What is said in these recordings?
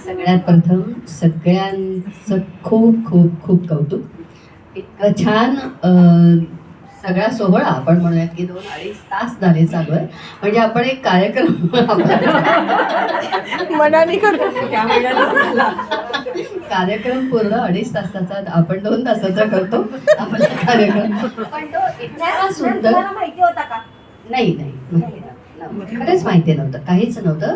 सगळ्यात प्रथम सगळ्यांचं खूप खूप खूप कौतुक. इतकं छान सगळा सोहळा आपण म्हणूयात की 2-2.5 तास झाले चालू आहे. म्हणजे आपण एक कार्यक्रम मनाने करतो. कार्यक्रम पूर्ण 2.5 तासाचा, आपण 2 तासाचा करतो आपला कार्यक्रम. पण तो इतका सुंदर माहिती होता का? नाही खरंच माहिती नव्हतं, काहीच नव्हतं.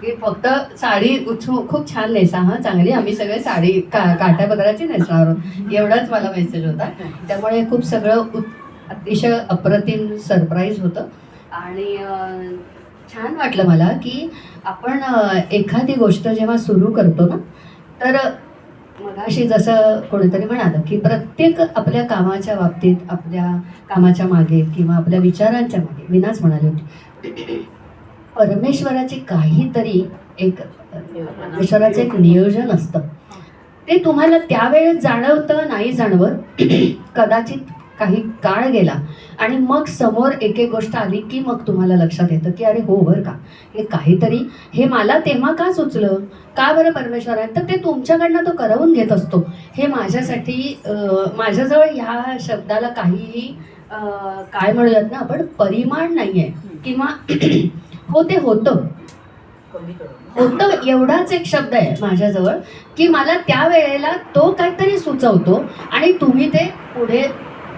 की फक्त साडी खूप छान नेसा हा, चांगली, आम्ही सगळे साडी काठ्या पदराची नेसणार आहोत, एवढाच मला मेसेज होता. त्यामुळे खूप सगळं अतिशय अप्रतिम सरप्राईज होतं. आणि छान वाटलं मला की आपण एखादी गोष्ट जेव्हा सुरू करतो ना, तर मगाशी जसं कोणीतरी म्हणालं की प्रत्येक आपल्या कामाच्या बाबतीत, आपल्या कामाच्या मागे किंवा आपल्या विचारांच्या मागे, विनाच म्हणाली होती, परमेश्वराचे काहीतरी परमेश्वराचं एक नियोजन असतं. ते तुम्हाला त्यावेळेस जाणवतं, नाही जाणवत. कदाचित काही काळ गेला आणि मग समोर एक एक गोष्ट आली की मग तुम्हाला लक्षात येतं की अरे हो बरं का, हे काहीतरी, हे मला तेव्हा का सुचलं, का बरं परमेश्वर आहे, तर ते तुमच्याकडनं तो करवून घेत असतो. हे माझ्यासाठी, माझ्याजवळ ह्या शब्दाला काहीही काय म्हणूयात ना आपण, परिमाण नाही आहे किंवा हो ते होतं एवढाच एक शब्द आहे माझ्याजवळ की मला त्या वेळेला तो काहीतरी सुचवतो आणि तुम्ही ते पुढे,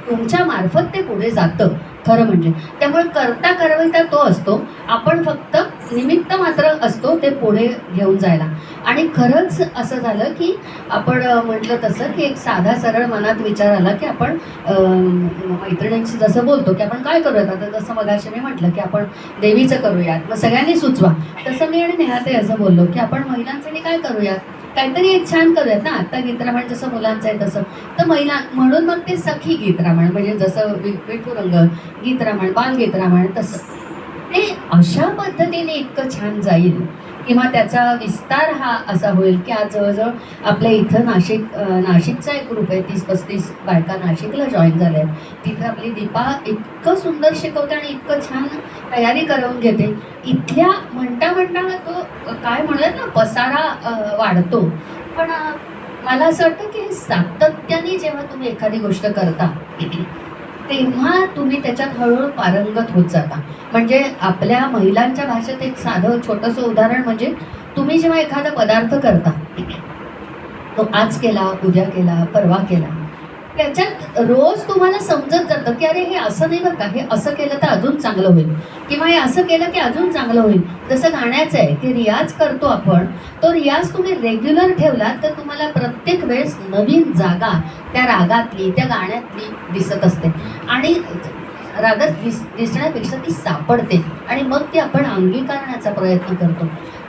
तुमच्या मार्फत ते पुढे जातं खरं म्हणजे. त्यामुळे करता करविता तो असतो, आपण फक्त निमित्त मात्र असतो ते पुढे घेऊन जायला. आणि खरंच असं झालं की आपण म्हटलं तसं की एक साधा सरळ मनात विचार आला की आपण मैत्रिणींशी जसं बोलतो की आपण काय करूयात, आता जसं मगाशी मी म्हटलं की आपण देवीचं करूयात, मग सगळ्यांनी सुचवा, तसं मी आणि नेहाताई असं बोललो की आपण महिलांसाठी काय करूयात, काहीतरी एक छान करूयात ना. आता गीतरामायण जसं मुलांचं आहे तसं, तर महिला म्हणून मग ते सखी गीतरामायण, म्हणजे जसं विठुरंग गीतरामायण, बालगीतरामायण, तसं ते अशा पद्धतीने इतकं छान जाईल किंवा त्याचा विस्तार हा असा होईल की आज जवळजवळ आपल्या इथं नाशिकचा एक ग्रुप आहे, 30-35 बायका नाशिकला जॉईन झाल्या आहेत. तिथं आपली दीपा इतकं सुंदर शिकवते आणि इतकं छान तयारी करवून घेते. इथल्या म्हणता तो काय म्हणूयात ना, पसारा वाढतो. पण मला असं वाटतं की सातत्याने जेव्हा तुम्ही एखादी गोष्ट करता तेव्हा तुम्ही त्याच्यात हळूहळू पारंगत होत जाता. म्हणजे आपल्या महिलांच्या भाषेत एक साधं छोटंसं उदाहरण म्हणजे, तुम्ही जेव्हा एखादा पदार्थ करता, तो आज केला, उद्या केला, परवा केला, त्याच्यात रोज तुम्हाला समजत जातं की अरे हे असं नाही बरं का, हे असं केलं तर अजून चांगलं होईल, किंवा हे असं केलं की अजून चांगलं होईल. जसं गाण्याचं आहे की रियाज करतो आपण, तो रियाज तुम्ही रेग्युलर ठेवला तर तुम्हाला प्रत्येक वेळेस नवीन जागा त्या रागातली, त्या गाण्यातली दिसत असते आणि रागात दिसण्यापेक्षा ती सापडते आणि मग ती आपण अंगीकारण्याचा प्रयत्न करतो.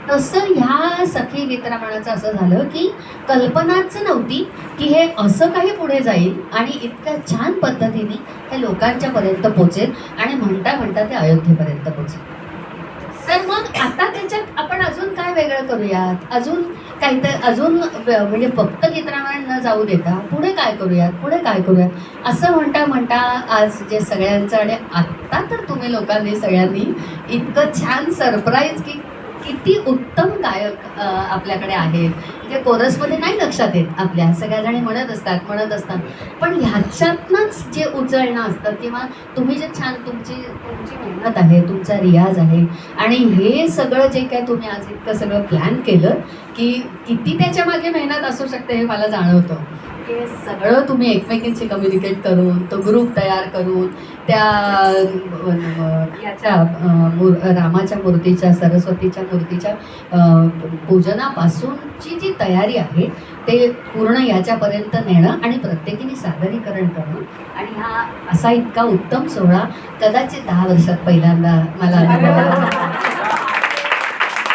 तसं ह्या सखी गीतरामायणाचं असं झालं की कल्पनाच नव्हती की हे असं काही पुढे जाईल आणि इतक्या छान पद्धतीने हे लोकांच्या पर्यंत पोचेल आणि म्हणता ते अयोध्येपर्यंत पोचेल. तर मग आता त्याच्यात आपण अजून काय वेगळं करूयात, अजून अजून म्हणजे फक्त गीतरामायण न जाऊ देता पुढे काय करूयात असं म्हणता आज जे सगळ्यांचं, आणि आत्ता तर तुम्ही लोकांनी सगळ्यांनी इतकं छान सरप्राईज की किती उत्तम गायक आपल्याकडे आहेत. जे कोरसमध्ये नाही लक्षात येत, आपल्या सगळ्या जणी म्हणत असतात, पण ह्याच्यातनंच जे उचलणं असतं किंवा तुम्ही जे छान तुमची मेहनत आहे, तुमचा रियाज आहे, आणि हे सगळं जे काय तुम्ही आज इतकं सगळं प्लॅन केलं की किती त्याच्या मागे मेहनत असू शकते हे मला जाणवतं. हे सगळं तुम्ही एकमेकींशी कम्युनिकेट करून, तो ग्रुप तयार करून, त्या याच्या रामाच्या मूर्तीच्या, सरस्वतीच्या मूर्तीच्या पूजनापासूनची जी तयारी आहे ते पूर्ण याच्यापर्यंत नेणं आणि प्रत्येकीने सादरीकरण करणं, आणि हा असा इतका उत्तम सोहळा कदाचित 10 वर्षात पहिल्यांदा मला अनुभव आला.